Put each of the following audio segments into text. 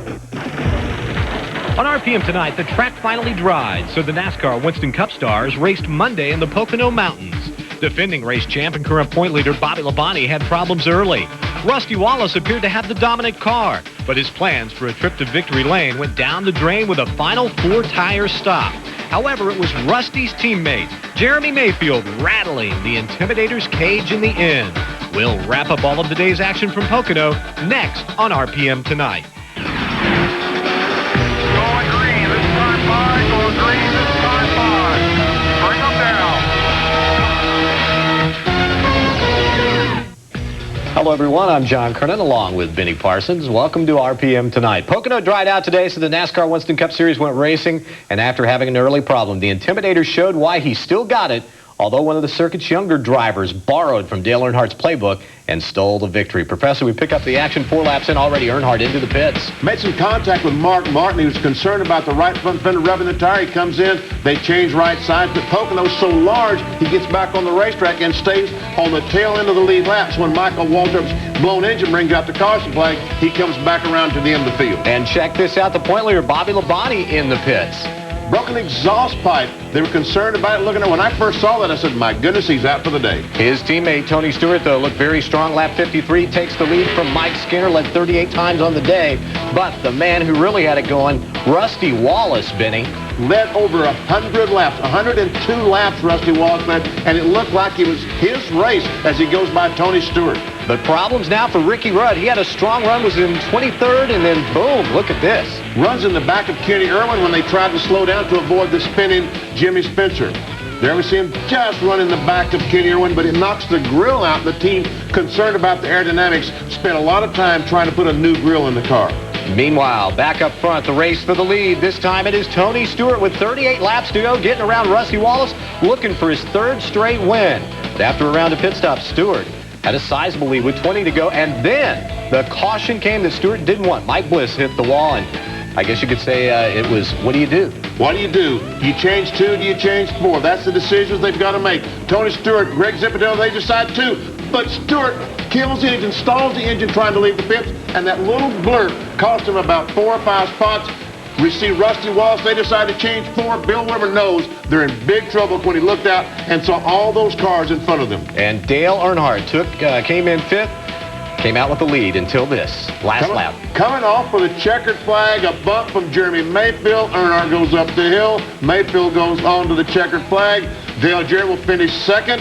On RPM tonight, the track finally dried, so the NASCAR Winston Cup stars raced Monday in the Pocono Mountains. Defending race champ and current point leader Bobby Labonte had problems early. Rusty Wallace appeared to have the dominant car, but his plans for a trip to victory lane went down the drain with a final 4-tire stop. However, it was Rusty's teammate, Jeremy Mayfield, rattling the Intimidator's cage in the end. We'll wrap up all of the day's action from Pocono next on RPM Tonight. Going green, this time 5, going green, this time 5. Bring them down. Hello, everyone. I'm John Kernan, along with Benny Parsons. Welcome to RPM Tonight. Pocono dried out today, so the NASCAR Winston Cup Series went racing, and after having an early problem, the Intimidator showed why he still got it, although one of the circuit's younger drivers borrowed from Dale Earnhardt's playbook and stole the victory. Professor, we pick up the action 4 laps in already. Earnhardt into the pits. Made some contact with Mark Martin. He was concerned about the right front fender rubbing the tire. He comes in. They change right sides. But Pocono's so large, he gets back on the racetrack and stays on the tail end of the lead laps. When Michael Waltrip's blown engine brings out the caution flag, he comes back around to the end of the field. And check this out. The point leader, Bobby Labonte, in the pits. Broken exhaust pipe. They were concerned about it. Looking at it, when I first saw that, I said, my goodness, he's out for the day. His teammate, Tony Stewart, though, looked very strong. Lap 53 takes the lead from Mike Skinner, led 38 times on the day. But the man who really had it going, Rusty Wallace, Benny. Led over 100 laps, 102 laps Rusty Wallace led, and it looked like it was his race as he goes by Tony Stewart. But problems now for Ricky Rudd. He had a strong run, was in 23rd, and then boom, look at this. Runs in the back of Kenny Irwin when they tried to slow down to avoid the spinning Jimmy Spencer. There we see him just run in the back of Kenny Irwin, but it knocks the grill out. The team, concerned about the aerodynamics, spent a lot of time trying to put a new grill in the car. Meanwhile, back up front, the race for the lead. This time it is Tony Stewart with 38 laps to go, getting around Rusty Wallace, looking for his 3rd straight win. But after a round of pit stops, Stewart had a sizable lead with 20 to go, and then the caution came that Stewart didn't want. Mike Bliss hit the wall, and I guess you could say it was, what do you do? What do? You change 2, do you change 4? That's the decisions they've got to make. Tony Stewart, Greg Zipadello, they decide 2. But Stewart kills the engine, stalls the engine trying to leave the pits, and that little blurt cost him about 4 or 5 spots. We see Rusty Wallace, they decide to change 4. Bill Weber knows they're in big trouble when he looked out and saw all those cars in front of them. And Dale Earnhardt came in 5th, came out with the lead until this last lap. Coming off with a checkered flag, a bump from Jeremy Mayfield. Earnhardt goes up the hill. Mayfield goes on to the checkered flag. Dale Jarrett will finish 2nd.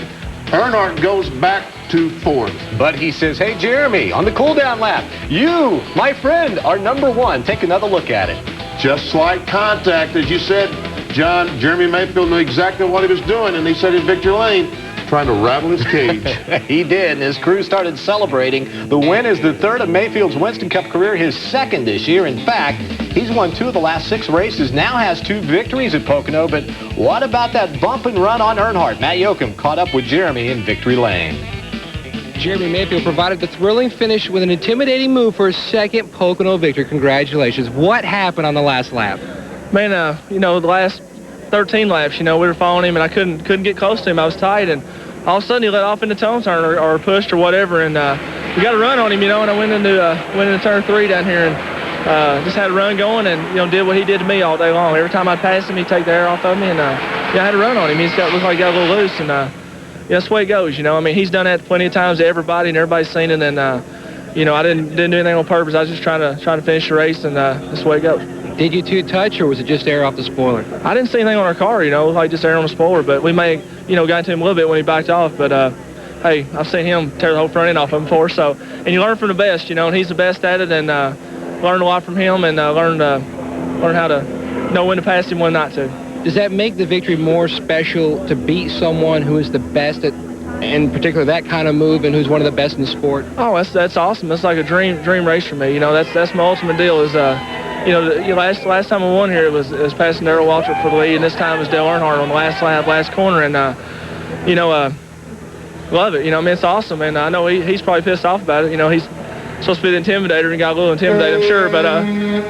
Earnhardt goes back to 4th. But he says, hey, Jeremy, on the cool-down lap, you, my friend, are number 1. Take another look at it. Just slight contact, as you said, John. Jeremy Mayfield knew exactly what he was doing, and he said in victory lane, trying to rattle his cage. He did, and his crew started celebrating. The win is the 3rd of Mayfield's Winston Cup career, his 2nd this year. In fact, he's won 2 of the last 6 races, now has 2 victories at Pocono. But what about that bump and run on Earnhardt? Matt Yoakum caught up with Jeremy in victory lane. Jeremy Mayfield provided the thrilling finish with an intimidating move for his 2nd Pocono victory. Congratulations. What happened on the last lap? Man, the last 13 laps, we were following him, and I couldn't get close to him. I was tight, and all of a sudden he let off into tone turn or pushed or whatever, and we got a run on him, and I went into turn 3 down here and just had a run going and, did what he did to me all day long. Every time I'd pass him, he'd take the air off of me, and I had a run on him. He looked like he got a little loose, and that's the way it goes, he's done that plenty of times to everybody, and everybody's seen it, and I didn't do anything on purpose. I was just trying to finish the race, and that's the way it goes. Did you 2 touch, or was it just air off the spoiler? I didn't see anything on our car, like just air on the spoiler, but we may, got into him a little bit when he backed off, but hey, I've seen him tear the whole front end off of him before, so, and you learn from the best, and he's the best at it, and learned a lot from him, and learn how to know when to pass him, when not to. Does that make the victory more special to beat someone who is the best at, in particular, that kind of move, and who's one of the best in the sport? Oh, that's awesome. That's like a dream race for me. That's my ultimate deal. Is last time I won here, it was passing Darrell Waltrip for the lead, and this time it was Dale Earnhardt on the last lap, last corner, and love it. It's awesome, and I know he's probably pissed off about it. He's supposed to be the intimidator and got a little intimidated, I'm sure, but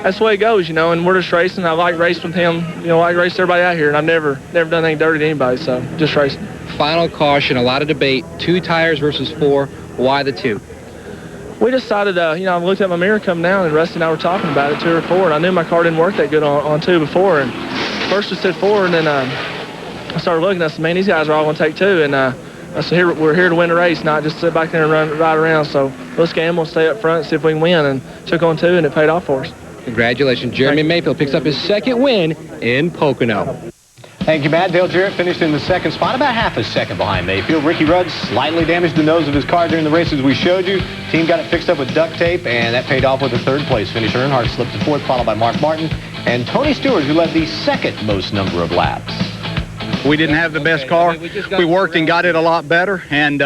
that's the way it goes, and we're just racing. I like racing with him, like race everybody out here, and I've never done anything dirty to anybody, so just racing. Final caution, a lot of debate, 2 tires versus 4. Why the 2? we decided, you know, I looked at my mirror coming down, and Rusty and I were talking about it, 2 or 4, and I knew my car didn't work that good on 2 before. And first we said 4, and then I started looking. I said, man, these guys are all going to take 2. And I said, we're here to win the race, not just sit back there and ride around. So let's gamble, stay up front, see if we can win. And took on 2, and it paid off for us. Congratulations. Jeremy Mayfield picks up his 2nd win in Pocono. Thank you, Matt. Dale Jarrett finished in the 2nd spot, about half a second behind Mayfield. Ricky Rudd slightly damaged the nose of his car during the races we showed you. Team got it fixed up with duct tape, and that paid off with a 3rd place finish. Earnhardt slipped to 4th, followed by Mark Martin and Tony Stewart, who led the 2nd most number of laps. We didn't have the best car. We worked and got it a lot better, and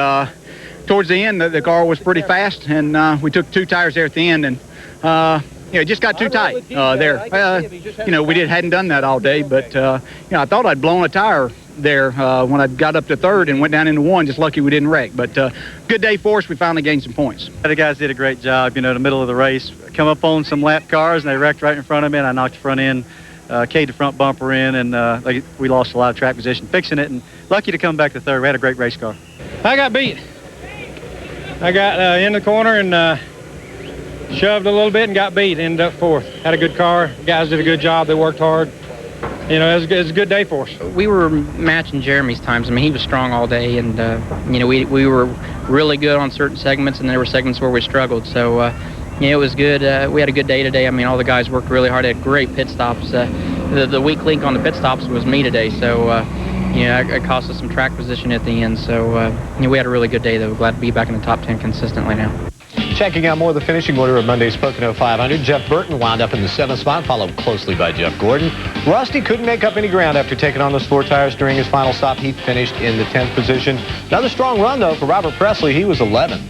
towards the end, the car was pretty fast, and we took 2 tires there at the end, and it just got too tight there. You know, we hadn't done that all day, but you know, I thought I'd blown a tire there when I got up to 3rd and went down into 1. Just lucky we didn't wreck, but good day for us. We finally gained some points. The guys did a great job. You know, in the middle of the race, come up on some lap cars, and they wrecked right in front of me, and I knocked the front end, caved the front bumper in, and we lost a lot of track position fixing it, and lucky to come back to 3rd. We had a great race car. I got beat. I got in the corner and shoved a little bit and got beat. Ended up 4th. Had a good car. Guys did a good job. They worked hard. You know, it was a good day for us. We were matching Jeremy's times. I mean, he was strong all day, and you know, we were really good on certain segments, and there were segments where we struggled. So yeah, it was good. We had a good day today. I mean, all the guys worked really hard. They had great pit stops. The weak link on the pit stops was me today. So yeah, it cost us some track position at the end. So you know, we had a really good day, though. Glad to be back in the top 10 consistently now. Checking out more of the finishing order of Monday's Pocono 500, Jeff Burton wound up in the 7th spot, followed closely by Jeff Gordon. Rusty couldn't make up any ground after taking on those 4 tires during his final stop. He finished in the 10th position. Another strong run, though, for Robert Presley. He was 11th.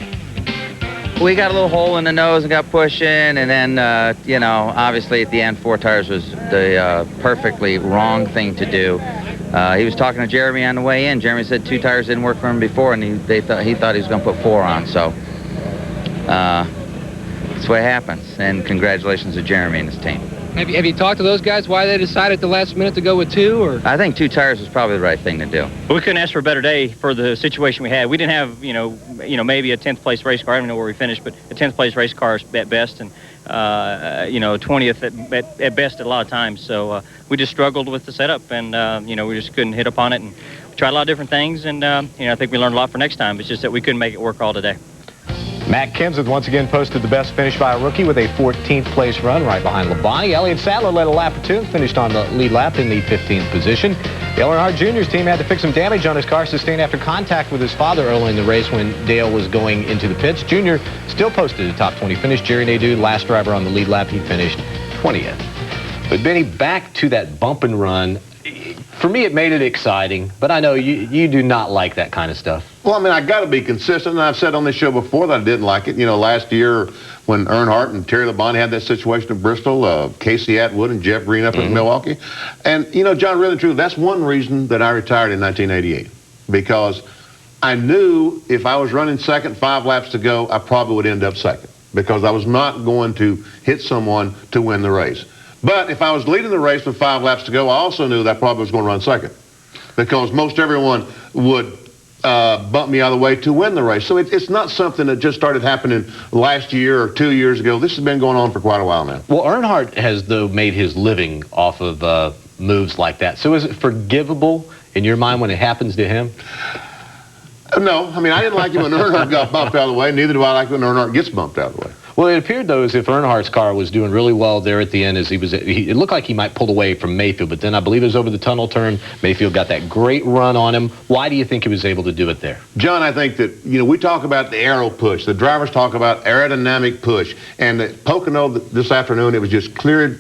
We got a little hole in the nose and got pushing, and then, you know, obviously at the end, 4 tires was the perfectly wrong thing to do. He was talking to Jeremy on the way in. Jeremy said 2 tires didn't work for him before, and he thought he was going to put 4 on, so that's the way it happens. And congratulations to Jeremy and his team. Have you talked to those guys why they decided at the last minute to go with 2? Or I think 2 tires was probably the right thing to do. We couldn't ask for a better day for the situation we had. We didn't have, you know, maybe a 10th place race car. I don't know where we finished, but a 10th place race car is at best, and you know, 20th at best at a lot of times. So we just struggled with the setup, and you know, we just couldn't hit upon it. And we tried a lot of different things, and you know, I think we learned a lot for next time. It's just that we couldn't make it work all today. Matt Kenseth once again posted the best finish by a rookie with a 14th place run right behind Labonte. Elliott Sadler led a lap or 2 and finished on the lead lap in the 15th position. Dale Earnhardt Jr.'s team had to fix some damage on his car sustained after contact with his father early in the race when Dale was going into the pits. Jr. still posted a top 20 finish. Jerry Nadeau, last driver on the lead lap, he finished 20th. But Benny, back to that bump and run. For me, it made it exciting, but I know you do not like that kind of stuff. Well, I mean, I got to be consistent, and I've said on this show before that I didn't like it. You know, last year when Earnhardt and Terry Labonte had that situation at Bristol, Casey Atwood and Jeff Green up in Milwaukee. And, you know, John, really true, that's one reason that I retired in 1988, because I knew if I was running second, 5 laps to go, I probably would end up second, because I was not going to hit someone to win the race. But if I was leading the race with 5 laps to go, I also knew that I probably was going to run second, because most everyone would bump me out of the way to win the race. So it's not something that just started happening last year or 2 years ago. This has been going on for quite a while now. Well, Earnhardt has, though, made his living off of moves like that. So is it forgivable in your mind when it happens to him? No. I mean, I didn't like it when Earnhardt got bumped out of the way. Neither do I like when Earnhardt gets bumped out of the way. Well, it appeared, though, as if Earnhardt's car was doing really well there at the end. As it looked like he might pull away from Mayfield, but then I believe it was over the tunnel turn. Mayfield got that great run on him. Why do you think he was able to do it there? John, I think that, you know, we talk about the aero push. The drivers talk about aerodynamic push. And at Pocono this afternoon, it was just clear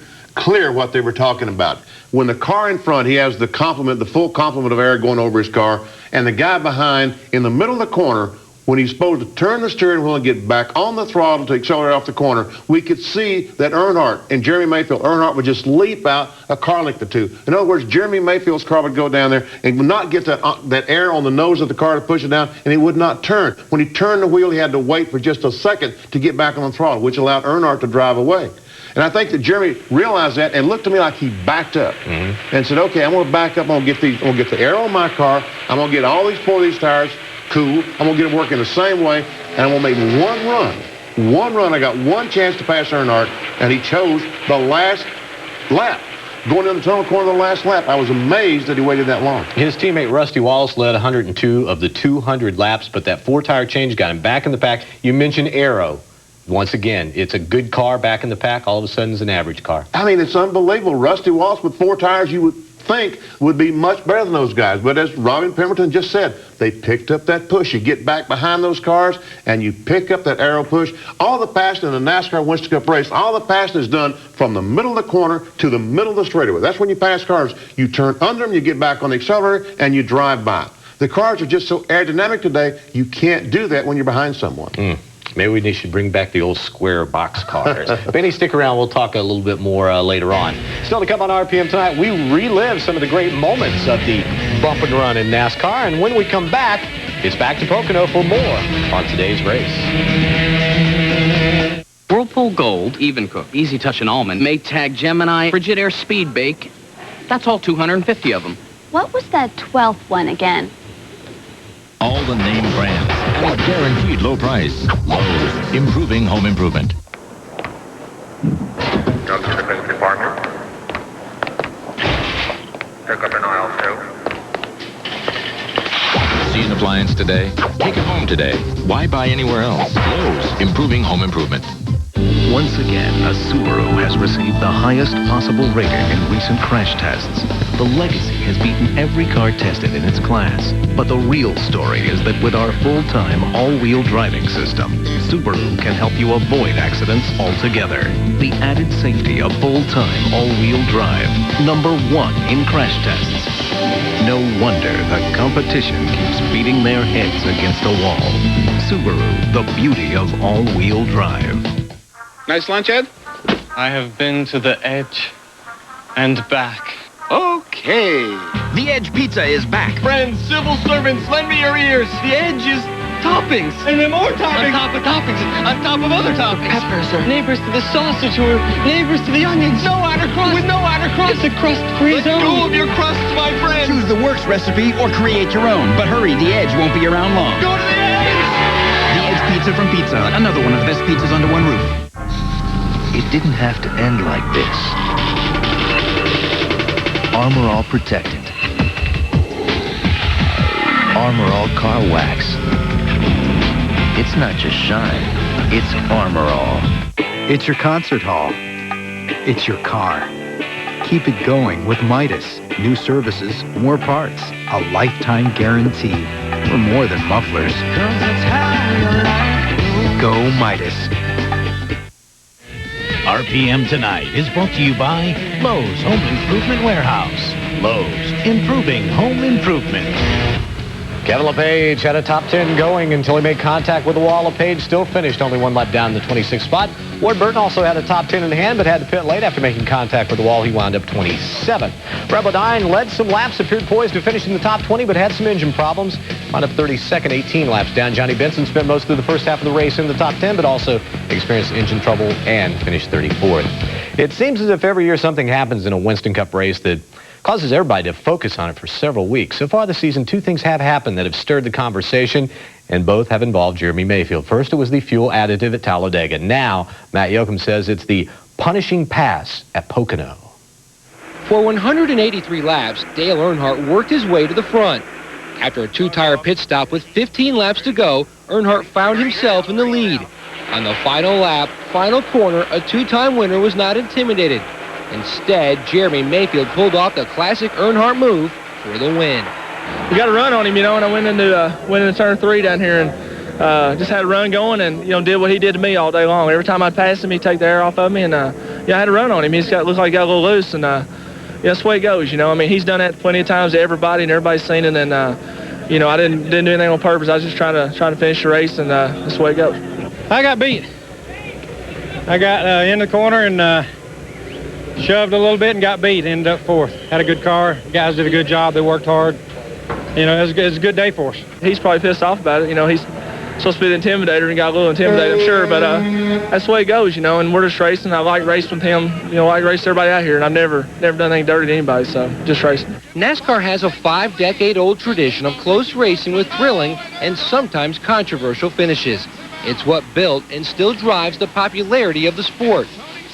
what they were talking about. When the car in front, he has the full complement of air going over his car, and the guy behind in the middle of the corner, when he's supposed to turn the steering wheel and get back on the throttle to accelerate off the corner, we could see that Earnhardt and Jeremy Mayfield, Earnhardt would just leap out a car length or 2. In other words, Jeremy Mayfield's car would go down there and would not get that air on the nose of the car to push it down, and he would not turn. When he turned the wheel, he had to wait for just a second to get back on the throttle, which allowed Earnhardt to drive away. And I think that Jeremy realized that and looked to me like he backed up and said, okay, I'm going to back up. I'm going to get the air on my car. I'm going to get all 4 of these tires cool. I'm going to get them working the same way, and I'm going to make one run. one run. I got one chance to pass Earnhardt, and he chose the last lap. Going in the tunnel corner of the last lap. I was amazed that he waited that long. His teammate Rusty Wallace led 102 of the 200 laps, but that 4-tire change got him back in the pack. You mentioned Aero. Once again, it's a good car back in the pack. All of a sudden, it's an average car. I mean, it's unbelievable. Rusty Wallace with 4 tires, you would think would be much better than those guys. But as Robin Pemberton just said, they picked up that push. You get back behind those cars, and you pick up that Aero push. All the passing in the NASCAR Winston Cup race, all the passing is done from the middle of the corner to the middle of the straightaway. That's when you pass cars. You turn under them, you get back on the accelerator, and you drive by. The cars are just so aerodynamic today, you can't do that when you're behind someone. Maybe we should bring back the old square box cars. Benny, stick around. We'll talk a little bit more later on. Still to come on RPM tonight, we relive some of the great moments of the bump and run in NASCAR. And when we come back, it's back to Pocono for more on today's race. Whirlpool Gold, Even Cook, Easy Touch and Almond, Maytag Gemini, Frigidaire Speed Bake. That's all 250 of them. What was that 12th one again? All the name brands at a guaranteed low price. Lowe's, improving home improvement. Go to the business department. Pick up in aisle 2. See an appliance today? Take it home today. Why buy anywhere else? Lowe's, improving home improvement. Once again, a Subaru has received the highest possible rating in recent crash tests. The Legacy has beaten every car tested in its class. But the real story is that with our full-time all-wheel driving system, Subaru can help you avoid accidents altogether. The added safety of full-time all-wheel drive, #1 in crash tests. No wonder the competition keeps beating their heads against a wall. Subaru, the beauty of all-wheel drive. Nice lunch, Ed? I have been to the Edge and back. Okay. The Edge Pizza is back. Friends, civil servants, lend me your ears. The Edge is toppings. And then more toppings. On top of toppings. On top of other toppings. Peppers or neighbors to the sausage or neighbors to the onions. No outer crust. With no outer crust. It's a crust-free zone. Let go of your crusts, my friend. Choose the works recipe or create your own. But hurry, the Edge won't be around long. Go to the Edge! The Edge Pizza from Pizza Hut. Another one of the best pizzas under one roof. It didn't have to end like this. Armor All Protectant. Armor All Car Wax. It's not just shine, it's Armor All. It's your concert hall. It's your car. Keep it going with Midas. New services, more parts, a lifetime guarantee. For more than mufflers. Go Midas. RPM Tonight is brought to you by Lowe's Home Improvement Warehouse. Lowe's, improving home improvement. Kevin LePage had a top 10 going until he made contact with the wall. LePage still finished only one lap down in the 26th spot. Ward Burton also had a top 10 in hand, but had to pit late after making contact with the wall. He wound up 27th. Brett Bodine led some laps, appeared poised to finish in the top 20, but had some engine problems. Wound up 32nd, 18 laps down. Johnny Benson spent most of the first half of the race in the top 10, but also experienced engine trouble and finished 34th. It seems as if every year something happens in a Winston Cup race that causes everybody to focus on it for several weeks. So far this season, 2 things have happened that have stirred the conversation, and both have involved Jeremy Mayfield. First, it was the fuel additive at Talladega. Now, Matt Yoakum says it's the punishing pass at Pocono. For 183 laps, Dale Earnhardt worked his way to the front. After a 2-tire pit stop with 15 laps to go, Earnhardt found himself in the lead. On the final lap, final corner, a 2-time winner was not intimidated. Instead, Jeremy Mayfield pulled off the classic Earnhardt move for the win. We got a run on him, and I went into turn 3 down here and just had a run going and, did what he did to me all day long. Every time I'd pass him, he'd take the air off of me, and, I had a run on him. He looked like he got a little loose, and, that's the way it goes, he's done that plenty of times to everybody, and everybody's seen it, and, I didn't do anything on purpose. I was just trying to finish the race, and that's the way it goes. I got beat. I got in the corner and shoved a little bit and got beat. Ended up 4th. Had a good car. The guys did a good job. They worked hard. It was a good day for us. He's probably pissed off about it. He's supposed to be the intimidator and got a little intimidated, I'm sure. But that's the way it goes, and we're just racing. I like racing with him. I like racing everybody out here, and I've never done anything dirty to anybody, so just racing. NASCAR has a 5-decade-old tradition of close racing with thrilling and sometimes controversial finishes. It's what built and still drives the popularity of the sport.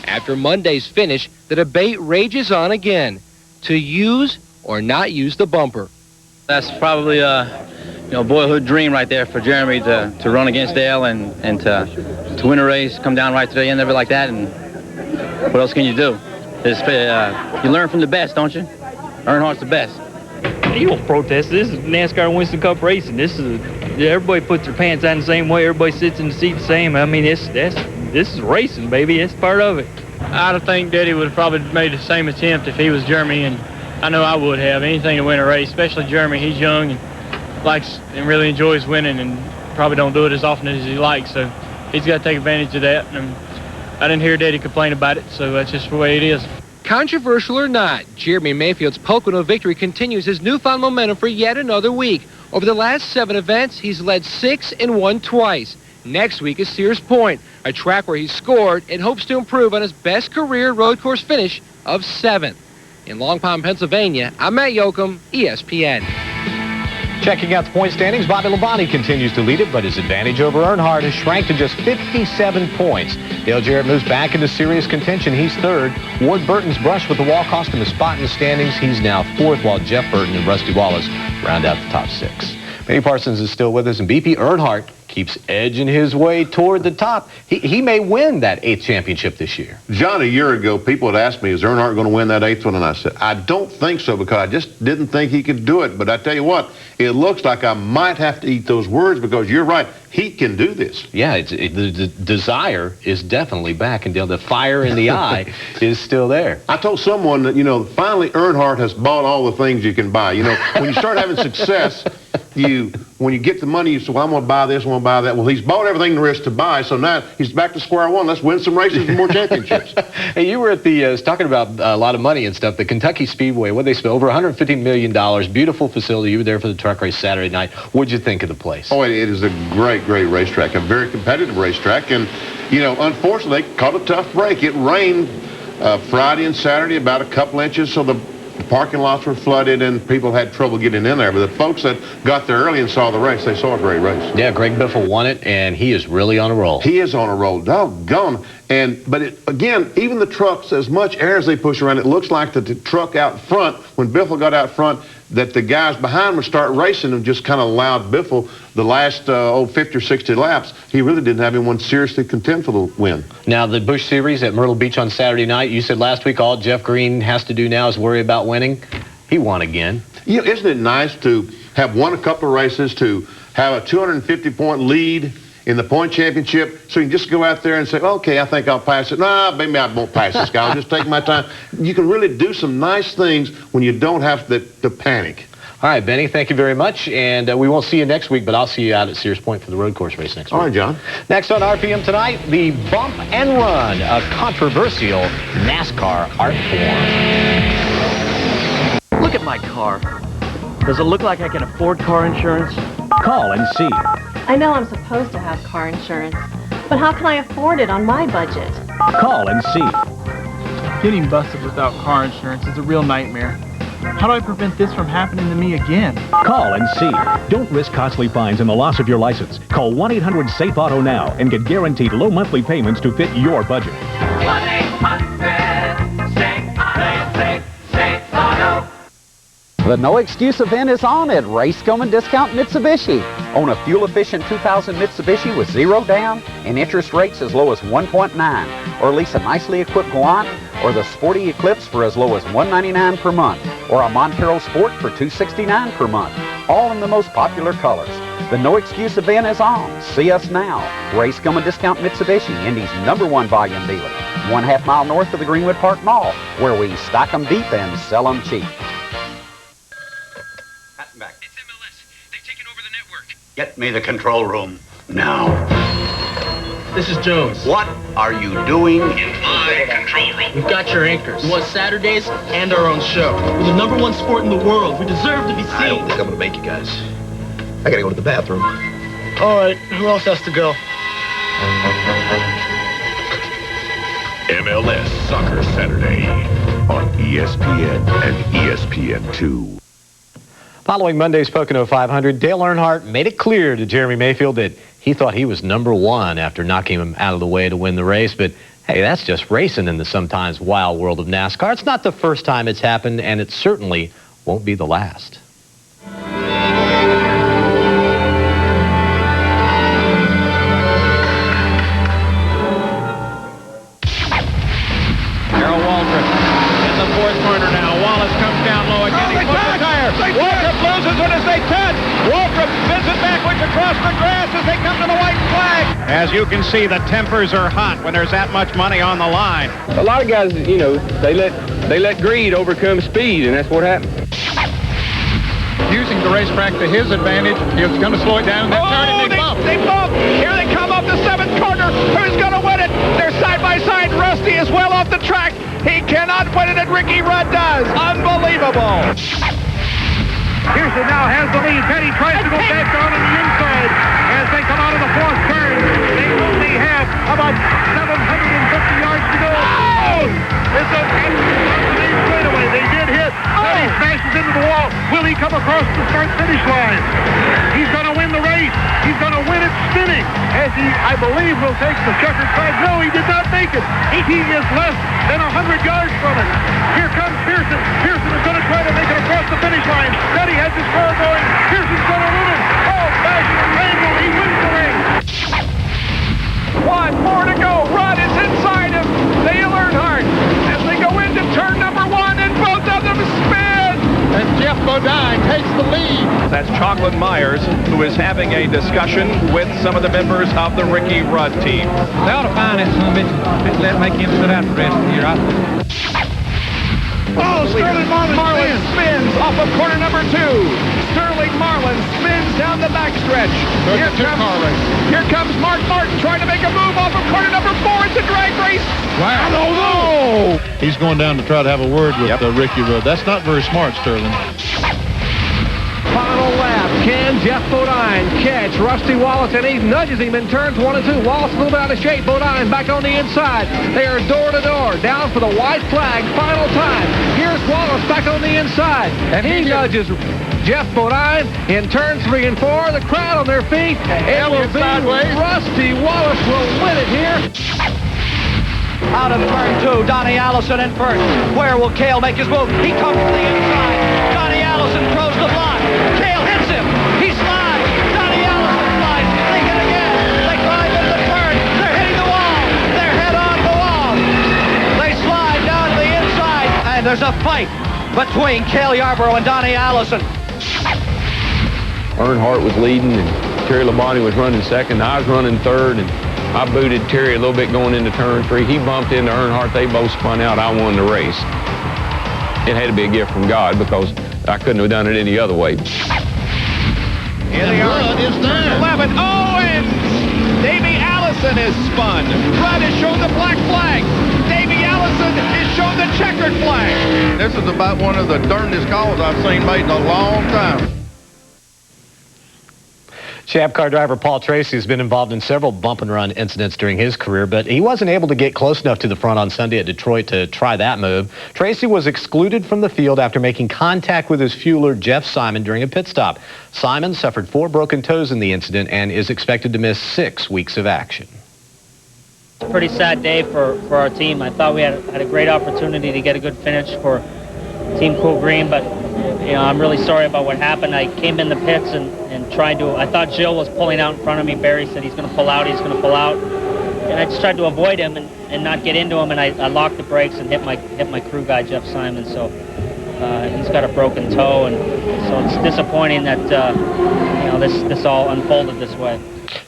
After Monday's finish, the debate rages on again. To use or not use the bumper. That's probably a boyhood dream right there for Jeremy to run against Dale and to win a race, come down right to the end of it like that. And what else can you do? You learn from the best, don't you? Earnhardt's the best. You don't protest. This is NASCAR Winston Cup racing. Everybody puts their pants on the same way. Everybody sits in the seat the same. I mean, this is racing, baby. It's part of it. I think Daddy would have probably made the same attempt if he was Jeremy, and I know I would have. Anything to win a race, especially Jeremy. He's young and likes and really enjoys winning, and probably don't do it as often as he likes. So he's got to take advantage of that. And I didn't hear Daddy complain about it, so that's just the way it is. Controversial or not, Jeremy Mayfield's Pocono victory continues his newfound momentum for yet another week. Over the last 7 events, he's led 6 and won twice. Next week is Sears Point, a track where he scored and hopes to improve on his best career road course finish of 7th. In Long Pond, Pennsylvania, I'm Matt Yoakum, ESPN. Checking out the point standings, Bobby Labonte continues to lead it, but his advantage over Earnhardt has shrank to just 57 points. Dale Jarrett moves back into serious contention. He's 3rd. Ward Burton's brush with the wall cost him a spot in the standings. He's now 4th, while Jeff Burton and Rusty Wallace round out the top 6. Benny Parsons is still with us, and BP Earnhardt keeps edging his way toward the top. He may win that 8th championship this year. John, a year ago, people had asked me, is Earnhardt going to win that 8th one? And I said, I don't think so, because I just didn't think he could do it. But I tell you what, it looks like I might have to eat those words, because you're right. He can do this. Yeah, the desire is definitely back, and the fire in the eye is still there. I told someone that, finally Earnhardt has bought all the things you can buy. When you start having success, when you get the money, you say, well, I'm going to buy this, I'm going to buy that. Well, he's bought everything there is to buy, so now he's back to square one. Let's win some races and more championships. Hey, you were at the, talking about a lot of money and stuff, the Kentucky Speedway. What they spent? Over $150 million. Beautiful facility. You were there for the truck race Saturday night. What'd you think of the place? Oh, it is a great racetrack, a very competitive racetrack. And, unfortunately, they caught a tough break. It rained Friday and Saturday about a couple inches, so the parking lots were flooded and people had trouble getting in there. But the folks that got there early and saw the race, they saw a great race. Yeah, Greg Biffle won it, and he is really on a roll. He is on a roll. Doggone. But again, even the trucks, as much air as they push around, it looks like that the truck out front, when Biffle got out front, that the guys behind would start racing and just kind of allowed Biffle the last 50 or 60 laps. He really didn't have anyone seriously contend for the win. Now, the Busch Series at Myrtle Beach on Saturday night, you said last week all Jeff Green has to do now is worry about winning. He won again. Isn't it nice to have won a couple of races, to have a 250-point lead in the point championship, so you can just go out there and say, okay, I think I'll pass it. Nah, maybe I won't pass this guy. I'll just take my time. You can really do some nice things when you don't have to panic. All right, Benny, thank you very much. And we won't see you next week, but I'll see you out at Sears Point for the road course race next week. All right, John. Next on RPM tonight, the Bump and Run, a controversial NASCAR art form. Look at my car. Does it look like I can afford car insurance? Call and see. I know I'm supposed to have car insurance, but how can I afford it on my budget? Call and see. Getting busted without car insurance is a real nightmare. How do I prevent this from happening to me again? Call and see. Don't risk costly fines and the loss of your license. Call 1-800-SAFE-AUTO now and get guaranteed low monthly payments to fit your budget. 1-800-SAFE-AUTO. The No Excuse event is on at Race Common Discount Mitsubishi. Own a fuel-efficient 2000 Mitsubishi with 0 down and interest rates as low as 1.9, or lease a nicely equipped Galant or the sporty Eclipse for as low as $199 per month, or a Montero Sport for $269 per month, all in the most popular colors. The No Excuse event is on. See us now. Race Common Discount Mitsubishi, Indy's #1 volume dealer, 1/2 mile north of the Greenwood Park Mall, where we stock them deep and sell them cheap. Get me the control room now. This is Jones. What are you doing in my control room? We've got your anchors. We want Saturdays and our own show. We're the #1 sport in the world. We deserve to be seen. I don't think I'm gonna make you guys. I gotta go to the bathroom. All right, who else has to go? MLS Soccer Saturday on ESPN and ESPN2. Following Monday's Pocono 500, Dale Earnhardt made it clear to Jeremy Mayfield that He thought he was number one after knocking him out of the way to win the race, but hey, that's just racing in the sometimes wild world of NASCAR. It's not the first time it's happened, and it certainly won't be the last. Corner now. Wallace comes down low again. He puts the tire. Waltrip loses it as they touch. Waltrip spins it backwards across the grass as they come to the white flag. As you can see, the tempers are hot when there's that much money on the line. A lot of guys, you know, they let greed overcome speed, and that's what happened. Using the racetrack to his advantage, he was going to slow it down. They turn and they bump. They bump. Here they come up the 7th corner. Who's going to win it? They're side by side. Rusty is well off the track. He cannot win it, and Ricky Rudd does. Unbelievable. Pearson now has the lead. Petty tries to go back down on the inside as they come out of the 4th turn. They only have about 750 yards to go. Oh! It's a straightaway. They did hit. Petty smashes into the wall. Will he come across the start-finish line? He's going to win the race. He's going to win it spinning, as he, I believe, will take the checkered flag. No, he did not make it. He is less than 100 yards from it. Here comes Pearson. Pearson is going to try to make it across the finish line. Petty has his car going. Pearson's going to win it. Oh, fashion and rainbow. He wins the race. 1 more to go. Rudd is inside of Dale Earnhardt as they go into turn number 1, and both of them spin. And Jeff Bodine takes the lead. That's Chocolate Myers, who is having a discussion with some of the members of the Ricky Rudd team. They ought to find that son of a bitch and let make him sit out the rest of the year. Oh, Sterling Marlin spins off of corner number 2. Sterling Marlin spins down the backstretch. Here comes Mark Martin trying to make a move off of corner number 4. It's a drag race. Wow. Oh, no. He's going down to try to have a word with Ricky Rudd. That's not very smart, Sterling. Final lap. Can Jeff Bodine catch Rusty Wallace? And he nudges him in turns 1 and 2. Wallace a little bit out of shape. Bodine back on the inside. They are door to door. Down for the white flag. Final time. Here's Wallace back on the inside. And he nudges Jeff Bodine in turns 3 and 4. The crowd on their feet. It will be sideways. Rusty Wallace will win it here. Out of turn 2, Donnie Allison in first. Where will Cale make his move? He comes to the inside. Donnie Allison throws the block. Cale hits him. He slides. Donnie Allison slides. They hit again. They climb into the turn. They're hitting the wall. They're head on the wall. They slide down to the inside. And there's a fight between Cale Yarborough and Donnie Allison. Earnhardt was leading, and Terry Labonte was running second. I was running third, and I booted Terry a little bit going into turn 3. He bumped into Earnhardt. They both spun out. I won the race. It had to be a gift from God because I couldn't have done it any other way. Here they are. Rudd is there. 11. Oh, and Davey Allison is spun. Rudd has shown the black flag. Davey Allison has shown the checkered flag. This is about one of the darndest calls I've seen made in a long time. Champ car driver Paul Tracy has been involved in several bump and run incidents during his career, but he wasn't able to get close enough to the front on Sunday at Detroit to try that move. Tracy was excluded from the field after making contact with his fueler, Jeff Simon, during a pit stop. Simon suffered 4 broken toes in the incident and is expected to miss 6 weeks of action. It's a pretty sad day for our team. I thought we had a great opportunity to get a good finish for Team Cool Green, but you know, I'm really sorry about what happened. I came in the pits and tried to, I thought Jill was pulling out in front of me. Barry said he's going to pull out, he's going to pull out. And I just tried to avoid him and not get into him, and I locked the brakes and hit my crew guy, Jeff Simon. So he's got a broken toe, and so it's disappointing that you know, this all unfolded this way.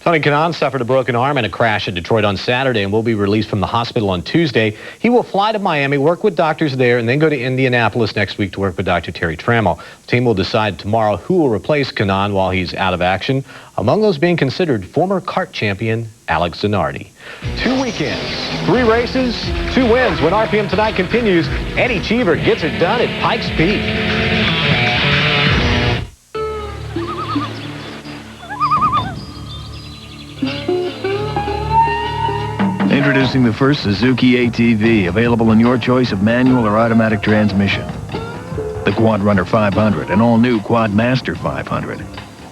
Tony Kanaan suffered a broken arm in a crash at Detroit on Saturday and will be released from the hospital on Tuesday. He will fly to Miami, work with doctors there, and then go to Indianapolis next week to work with Dr. Terry Trammell. The team will decide tomorrow who will replace Kanaan while he's out of action. Among those being considered, former kart champion Alex Zanardi. 2 weekends, 3 races, 2 wins. When RPM Tonight continues, Eddie Cheever gets it done at Pikes Peak. Introducing the first Suzuki ATV, available in your choice of manual or automatic transmission. The Quad Runner 500 and all-new Quad Master 500.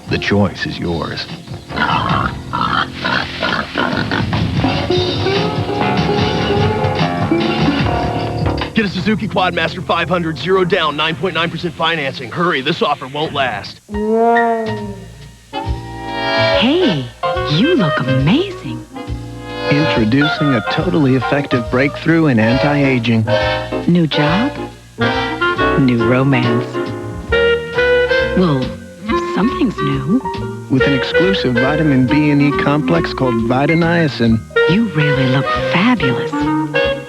The choice is yours. Get a Suzuki Quadmaster 500, 0 down, 9.9% financing. Hurry, this offer won't last. Hey, you look amazing. Introducing a totally effective breakthrough in anti-aging. New job? New romance. Well, something's new. With an exclusive vitamin B and E complex called Vitaniacin. You really look fabulous.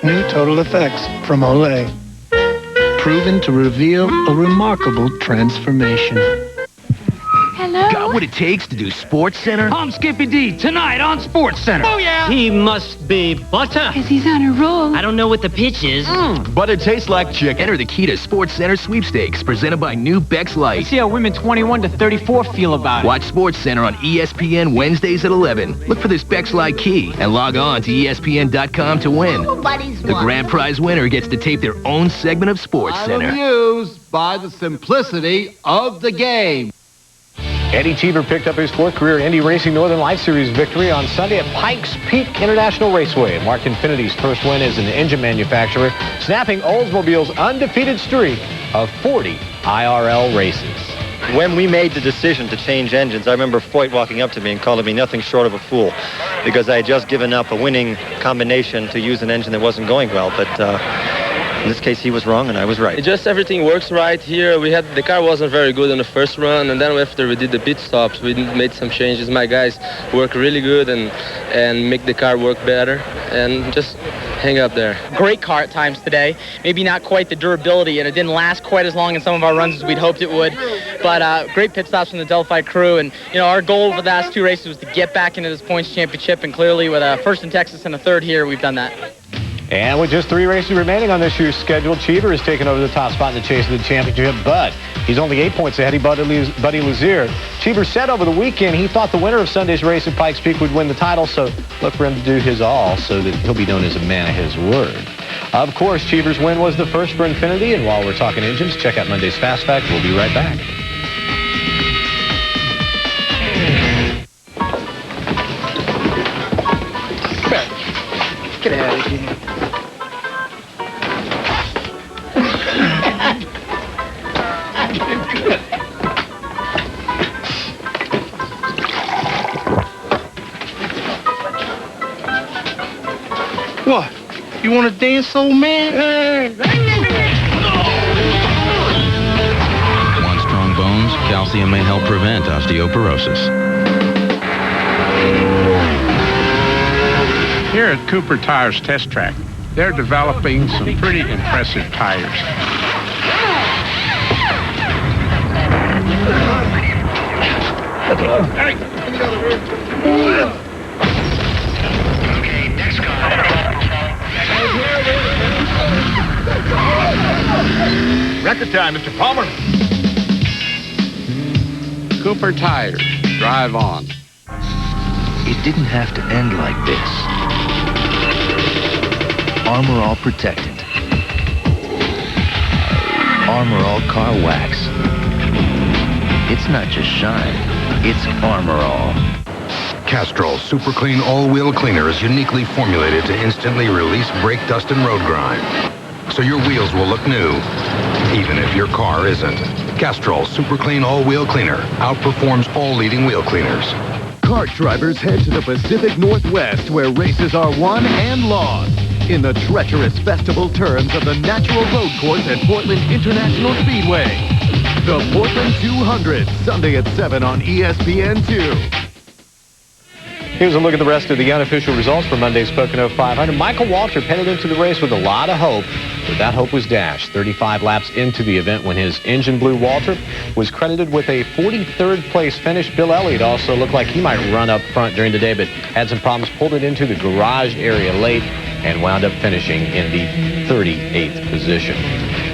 New Total Effects from Olay. Proven to reveal a remarkable transformation. Hello? Got what it takes to do Sports Center? I'm Skippy D, tonight on Sports Center. Oh, yeah. He must be butter. Because he's on a roll. I don't know what the pitch is. Butter tastes like chicken. Enter the key to Sports Center sweepstakes presented by New Beck's Light. Let's see how women 21 to 34 feel about it. Watch Sports Center on ESPN Wednesdays at 11. Look for this Beck's Light key and log on to ESPN.com to win. The grand prize winner gets to tape their own segment of Sports Center. I'm amused by the simplicity of the game. Eddie Cheever picked up his 4th career Indy Racing Northern Light Series victory on Sunday at Pikes Peak International Raceway. It marked Infinity's first win as an engine manufacturer, snapping Oldsmobile's undefeated streak of 40 IRL races. When we made the decision to change engines, I remember Foyt walking up to me and calling me nothing short of a fool because I had just given up a winning combination to use an engine that wasn't going well. But in this case, he was wrong and I was right. Just everything works right here. The car wasn't very good on the first run, and then after we did the pit stops, we made some changes. My guys work really good and make the car work better, and just hang up there. Great car at times today. Maybe not quite the durability, and it didn't last quite as long in some of our runs as we'd hoped it would. But great pit stops from the Delphi crew, and our goal over the last 2 races was to get back into this points championship, and clearly with a first in Texas and a third here, we've dame that. And with just 3 races remaining on this year's schedule, Cheever has taken over the top spot in the chase of the championship, but he's only 8 points ahead of Buddy Lazier. Cheever said over the weekend he thought the winner of Sunday's race at Pikes Peak would win the title, so look for him to do his all so that he'll be known as a man of his word. Of course, Cheever's win was the first for Infinity, and while we're talking engines, check out Monday's Fast Fact. We'll be right back. Get out of here. What? You want to dance, old man? Want strong bones? Calcium may help prevent osteoporosis. Here at Cooper Tires Test Track, they're developing some pretty impressive tires. Hey, Okay, next car. record time, Mr. Palmer. Cooper Tires, drive on. It didn't have to end like this. Armor All Protectant. Armor All Car Wax. It's not just shine, it's Armor All. Castrol Super Clean All-Wheel Cleaner is uniquely formulated to instantly release brake dust and road grime. So your wheels will look new, even if your car isn't. Castrol Super Clean All-Wheel Cleaner outperforms all leading wheel cleaners. Kart drivers head to the Pacific Northwest where races are won and lost in the treacherous festival turns of the natural road course at Portland International Speedway. The Portland 200, Sunday at 7 on ESPN2. Here's a look at the rest of the unofficial results for Monday's Pocono 500. Michael Waltrip headed into the race with a lot of hope, but that hope was dashed 35 laps into the event when his engine blew. Waltrip was credited with a 43rd place finish. Bill Elliott also looked like he might run up front during the day, but had some problems, pulled it into the garage area late, and wound up finishing in the 38th position.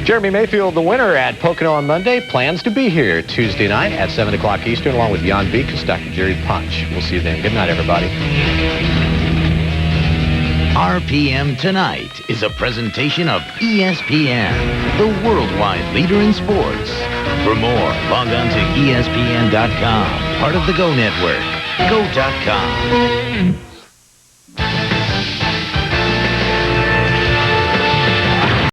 Jeremy Mayfield, the winner at Pocono on Monday, plans to be here Tuesday night at 7 o'clock Eastern, along with Jan Beek, Dr. Jerry Punch. We'll see you then. Good night, everybody. RPM Tonight is a presentation of ESPN, the worldwide leader in sports. For more, log on to ESPN.com, part of the Go Network. Go.com.